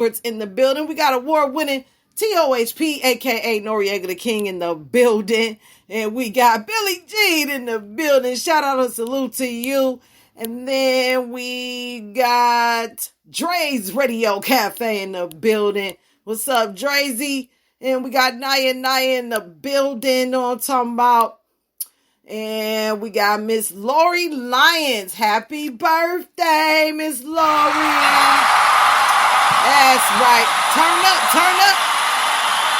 in the building. We got award-winning TOHP, aka Noriega the King, in the building. And we got Billy Jean in the building. Shout out and salute to you. And then we got Dre's Radio Cafe in the building. What's up, Drazy? And we got Naya in the building. Know what I'm talking about? And we got Miss Lori Lyons. Happy birthday, Miss Lori. That's right. Turn up.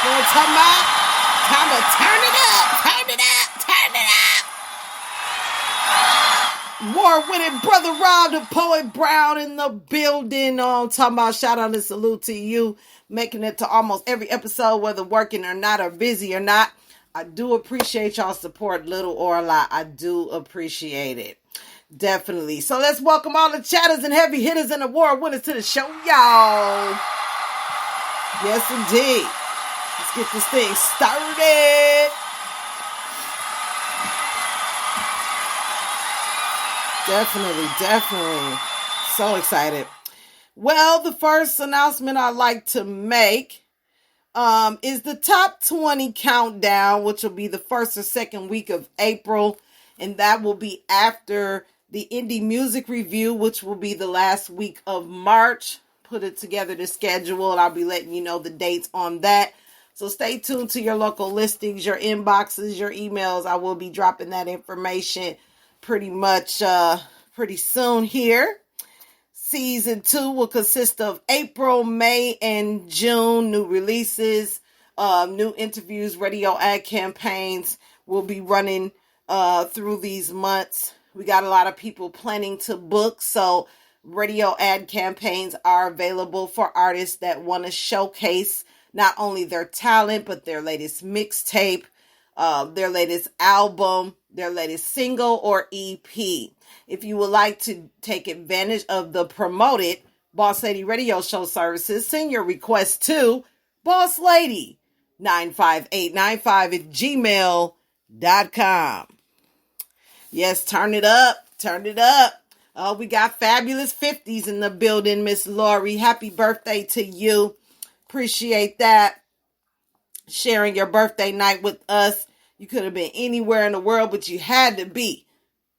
You know what I'm talking about? Time to turn it up. Award-winning Brother Rob, the Poet Brown, in the building. I'm talking about. Shout out and salute to you, making it to almost every episode, whether working or not, or busy or not. I do appreciate y'all support, little or a lot. I do appreciate it. Definitely. So let's welcome all the chatters and heavy hitters and award winners to the show, y'all. Yes, indeed. Let's get this thing started. Definitely. So excited. Well, the first announcement I'd like to make is the top 20 countdown, which will be the first or second week of April. And that will be after the indi-music review, which will be the last week of March. Put it together, the schedule, and I'll be letting you know the dates on that. So stay tuned to your local listings, your inboxes, your emails. I will be dropping that information pretty soon here. Season 2 will consist of April, May, and June. New releases, new interviews, radio ad campaigns will be running through these months. We got a lot of people planning to book, so radio ad campaigns are available for artists that want to showcase not only their talent, but their latest mixtape, their latest album, their latest single or EP. If you would like to take advantage of the promoted Boss Lady Radio Show services, send your request to bosslady95895@gmail.com. Yes, turn it up. We got fabulous 50s in the building, Miss Lori. Happy birthday to you. Appreciate that. Sharing your birthday night with us. You could have been anywhere in the world, but you had to be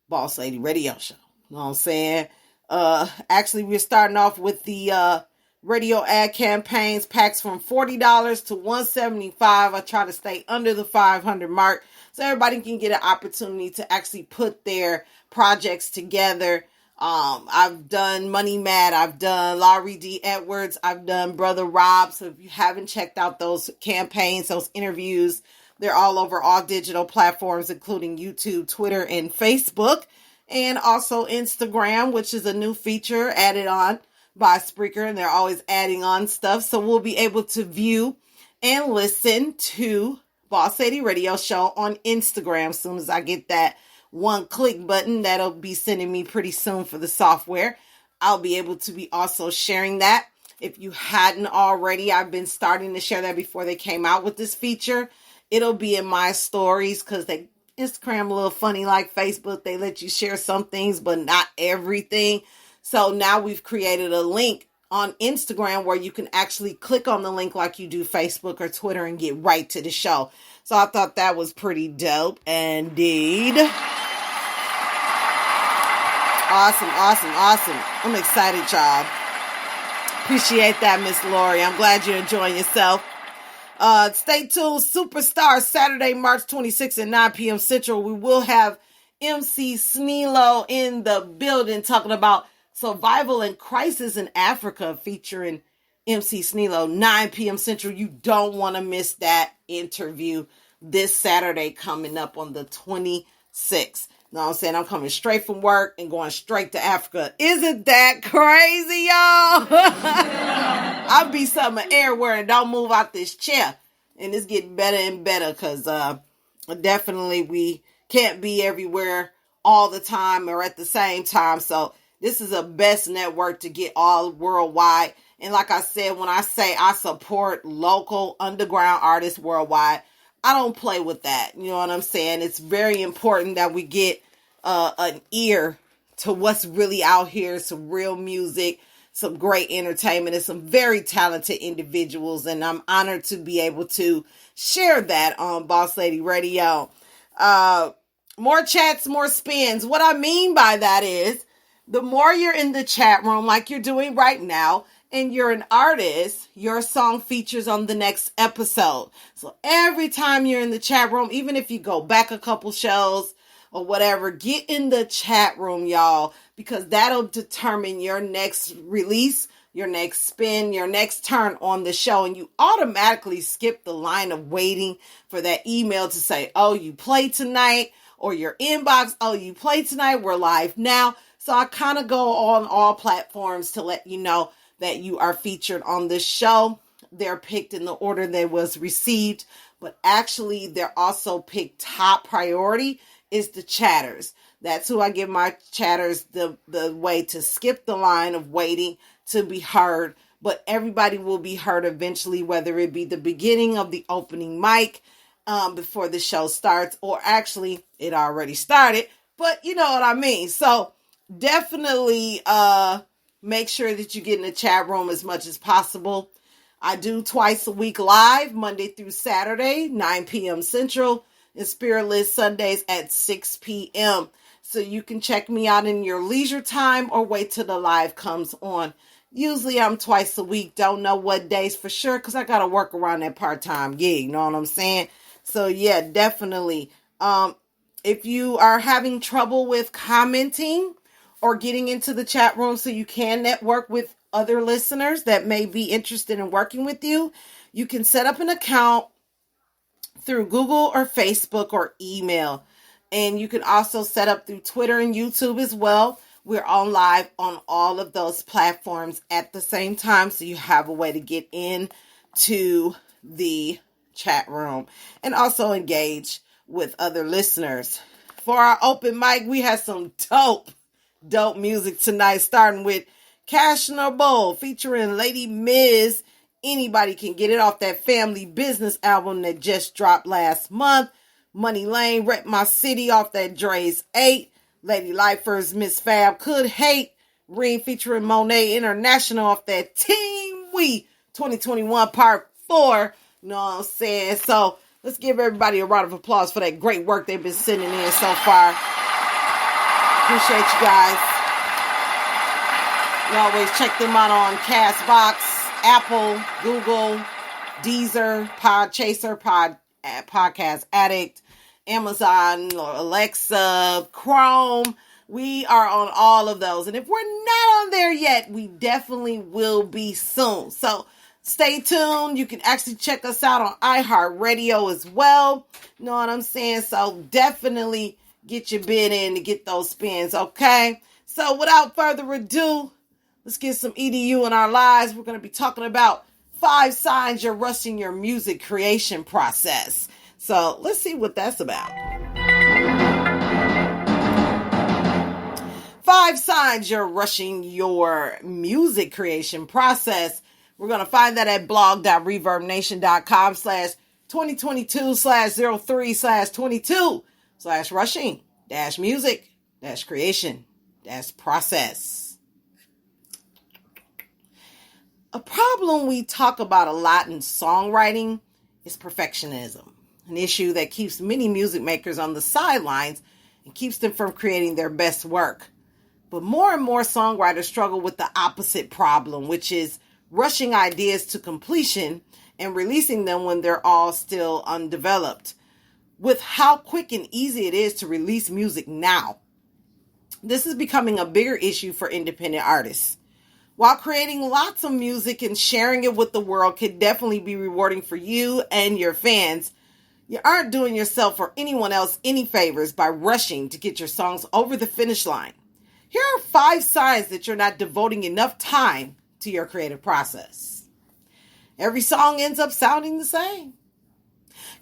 Boss Lady Radio Show. You know what I'm saying? Actually, we're starting off with the radio ad campaigns, packs from $40 to $175. I try to stay under the 500 mark so everybody can get an opportunity to actually put their projects together. I've done Money Mad, I've done Laurie D. Edwards, I've done Brother Rob. So if you haven't checked out those campaigns, those interviews, they're all over all digital platforms, including YouTube, Twitter, and Facebook, and also Instagram, which is a new feature added on by Spreaker, and they're always adding on stuff. So we'll be able to view and listen to Boss Lady Radio Show on Instagram as soon as I get that one click button. That'll be sending me pretty soon for the software. I'll be able to be also sharing that. If you hadn't already, I've been starting to share that before they came out with this feature. It'll be in my stories because they Instagram a little funny like Facebook. They let you share some things, but not everything. So now we've created a link on Instagram where you can actually click on the link like you do Facebook or Twitter and get right to the show. So I thought that was pretty dope indeed. Awesome. I'm excited, y'all. Appreciate that, Miss Lori. I'm glad you're enjoying yourself. Stay tuned. Superstar Saturday, March 26th at 9 p.m. Central. We will have MC Sneelo in the building talking about survival and crisis in Africa, featuring MC Sneelo, 9 p.m. Central. You don't want to miss that interview this Saturday coming up on the 26th. You know what I'm saying? I'm coming straight from work and going straight to Africa. Isn't that crazy, y'all? I'll be something everywhere and don't move out this chair. And it's getting better and better because definitely we can't be everywhere all the time or at the same time. So this is a best network to get all worldwide. And like I said, when I say I support local underground artists worldwide, I don't play with that. You know what I'm saying? It's very important that we get an ear to what's really out here, some real music, some great entertainment and some very talented individuals. And I'm honored to be able to share that on Boss Lady Radio. More chats, more spins. What I mean by that is the more you're in the chat room like you're doing right now, and you're an artist, your song features on the next episode. So every time you're in the chat room, even if you go back a couple shows or whatever, get in the chat room, y'all, because that'll determine your next release, your next spin, your next turn on the show. And you automatically skip the line of waiting for that email to say, oh, you played tonight, or your inbox, oh, you played tonight, we're live now. So I kind of go on all platforms to let you know that you are featured on this show. They're picked in the order they was received, but actually they're also picked top priority is the chatters. That's who I give my chatters the way to skip the line of waiting to be heard, but everybody will be heard eventually, whether it be the beginning of the opening mic before the show starts, or actually it already started, but you know what I mean. So definitely, make sure that you get in the chat room as much as possible. I do twice a week live, Monday through Saturday, 9 p.m. Central, and Spiritless Sundays at 6 p.m. So you can check me out in your leisure time or wait till the live comes on. Usually I'm twice a week. Don't know what days for sure because I got to work around that part-time gig. You know what I'm saying? So yeah, definitely. If you are having trouble with commenting or getting into the chat room so you can network with other listeners that may be interested in working with you, you can set up an account through Google or Facebook or email. And you can also set up through Twitter and YouTube as well. We're on live on all of those platforms at the same time, so you have a way to get into the chat room and also engage with other listeners. For our open mic, we have some dope music tonight, starting with Cashionable featuring Lady Miz. Anybody can get it off that Family Business album that just dropped last month. Money Lane, Rep My City off that Dre's 8. Lady Lifers, Miss Fab, Could Hate. Reem featuring Monet International off that Team We 2021 Part 4. You know what I'm saying? So let's give everybody a round of applause for that great work they've been sending in so far. Appreciate you guys. You always check them out on Castbox, Apple, Google, Deezer, Podchaser, Podcast Addict, Amazon, Alexa, Chrome. We are on all of those. And if we're not on there yet, we definitely will be soon. So stay tuned. You can actually check us out on iHeartRadio as well. You know what I'm saying? So definitely get your bid in to get those spins, okay? So without further ado, let's get some EDU in our lives. We're going to be talking about 5 signs you're rushing your music creation process. So let's see what that's about. 5 signs you're rushing your music creation process. We're going to find that at blog.reverbnation.com/2022/03/22/music-creation-process. A problem we talk about a lot in songwriting is perfectionism, an issue that keeps many music makers on the sidelines and keeps them from creating their best work. But more and more songwriters struggle with the opposite problem, which is rushing ideas to completion and releasing them when they're all still undeveloped. With how quick and easy it is to release music now, this is becoming a bigger issue for independent artists. While creating lots of music and sharing it with the world can definitely be rewarding for you and your fans, you aren't doing yourself or anyone else any favors by rushing to get your songs over the finish line. Here are 5 signs that you're not devoting enough time to your creative process. Every song ends up sounding the same.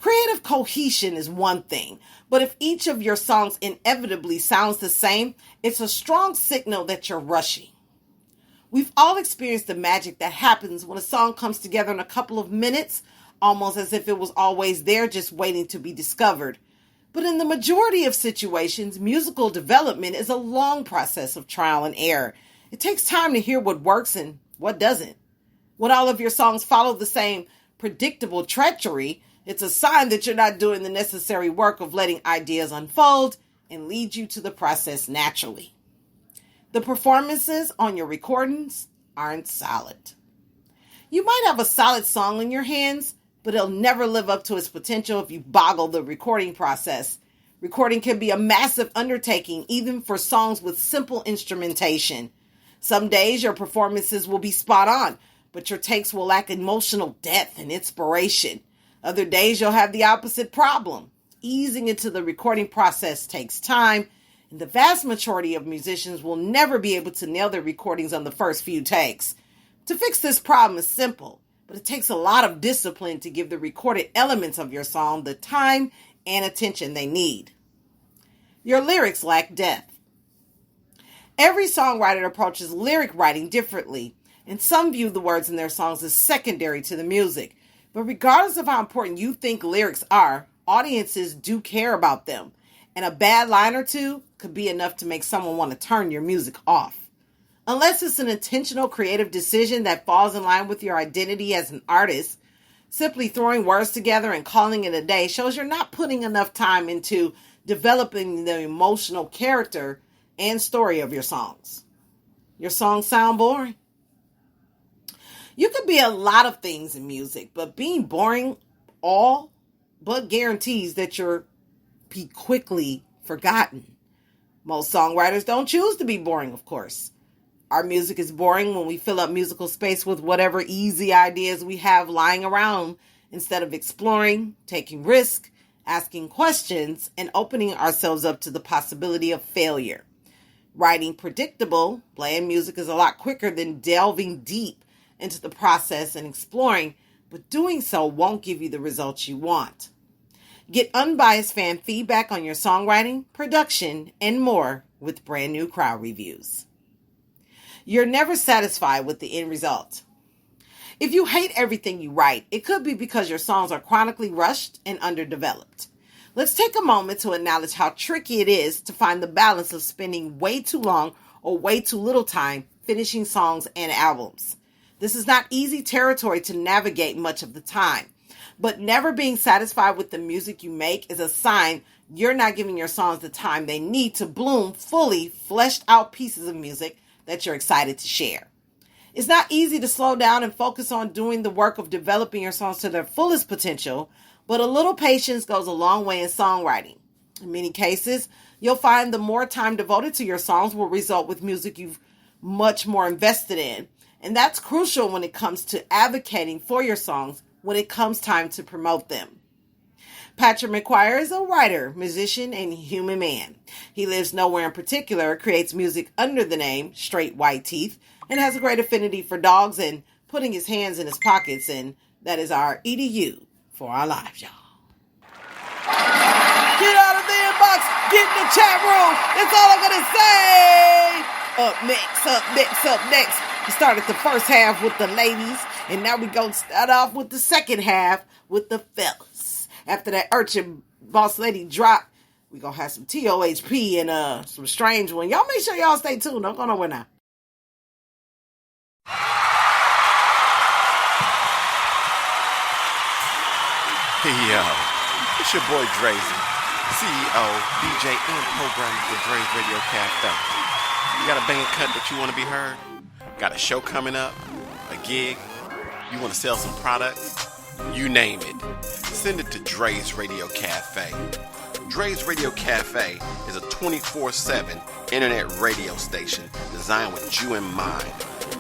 Creative cohesion is one thing, but if each of your songs inevitably sounds the same, it's a strong signal that you're rushing. We've all experienced the magic that happens when a song comes together in a couple of minutes, almost as if it was always there just waiting to be discovered. But in the majority of situations, musical development is a long process of trial and error, It takes time to hear what works and what doesn't. When all of your songs follow the same predictable treachery, it's a sign that you're not doing the necessary work of letting ideas unfold and lead you to the process naturally. The performances on your recordings aren't solid. You might have a solid song in your hands, but it'll never live up to its potential if you boggle the recording process. Recording can be a massive undertaking, even for songs with simple instrumentation. Some days your performances will be spot on, but your takes will lack emotional depth and inspiration. Other days you'll have the opposite problem. Easing into the recording process takes time, and the vast majority of musicians will never be able to nail their recordings on the first few takes. To fix this problem is simple, but it takes a lot of discipline to give the recorded elements of your song the time and attention they need. Your lyrics lack depth. Every songwriter approaches lyric writing differently, and some view the words in their songs as secondary to the music. But regardless of how important you think lyrics are, audiences do care about them, and a bad line or two could be enough to make someone want to turn your music off. Unless it's an intentional creative decision that falls in line with your identity as an artist, simply throwing words together and calling it a day shows you're not putting enough time into developing the emotional character and story of your songs. Your songs sound boring. You could be a lot of things in music, but being boring all but guarantees that you'll be quickly forgotten. Most songwriters don't choose to be boring, of course. Our music is boring when we fill up musical space with whatever easy ideas we have lying around instead of exploring, taking risks, asking questions, and opening ourselves up to the possibility of failure. Writing predictable, bland music is a lot quicker than delving deep into the process and exploring, but doing so won't give you the results you want. Get unbiased fan feedback on your songwriting, production, and more with brand new crowd reviews. You're never satisfied with the end result. If you hate everything you write, it could be because your songs are chronically rushed and underdeveloped. Let's take a moment to acknowledge how tricky it is to find the balance of spending way too long or way too little time finishing songs and albums. This is not easy territory to navigate much of the time, but never being satisfied with the music you make is a sign you're not giving your songs the time they need to bloom fully fleshed out pieces of music that you're excited to share. It's not easy to slow down and focus on doing the work of developing your songs to their fullest potential, but a little patience goes a long way in songwriting. In many cases, you'll find the more time devoted to your songs will result with music you've much more invested in. And that's crucial when it comes to advocating for your songs when it comes time to promote them. Patrick McGuire is a writer, musician, and human man. He lives nowhere in particular, creates music under the name Straight White Teeth, and has a great affinity for dogs and putting his hands in his pockets, and that is our EDU for our lives, y'all. Get out of the inbox, get in the chat room, that's all I'm gonna say. Up next. We started the first half with the ladies, and now we gonna start off with the second half with the fellas. After that Urchin Boss Lady drop, we gonna have some TOHP and some Strange One. Y'all make sure y'all stay tuned. Don't go nowhere now. Hey yo, it's your boy Drazy, CEO, DJ, and programmer for Dre's Radio Cafe. You got a banging cut that you want to be heard? Got a show coming up? A gig? You want to sell some products? You name it. Send it to Dre's Radio Cafe. Dre's Radio Cafe is a 24/7 internet radio station designed with you in mind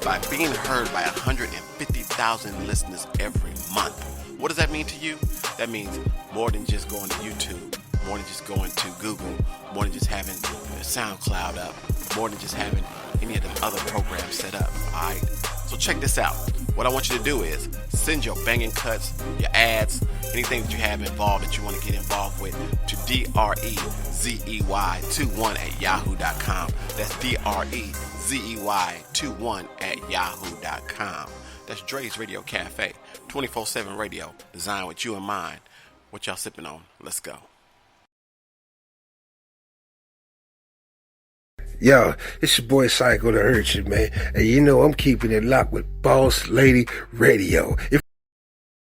by being heard by 150,000 listeners every month. What does that mean to you? That means more than just going to YouTube, more than just going to Google, more than just having SoundCloud up, more than just having any of them other programs set up, alright? So check this out. What I want you to do is send your banging cuts, your ads, anything that you have involved that you want to get involved with to DREZEY21@yahoo.com. That's DREZEY21@yahoo.com. That's Dre's Radio Cafe, 24/7 radio, designed with you in mind. What y'all sipping on? Let's go. Yo, it's your boy Psycho the Urchin, man. And you know I'm keeping it locked with Boss Lady Radio.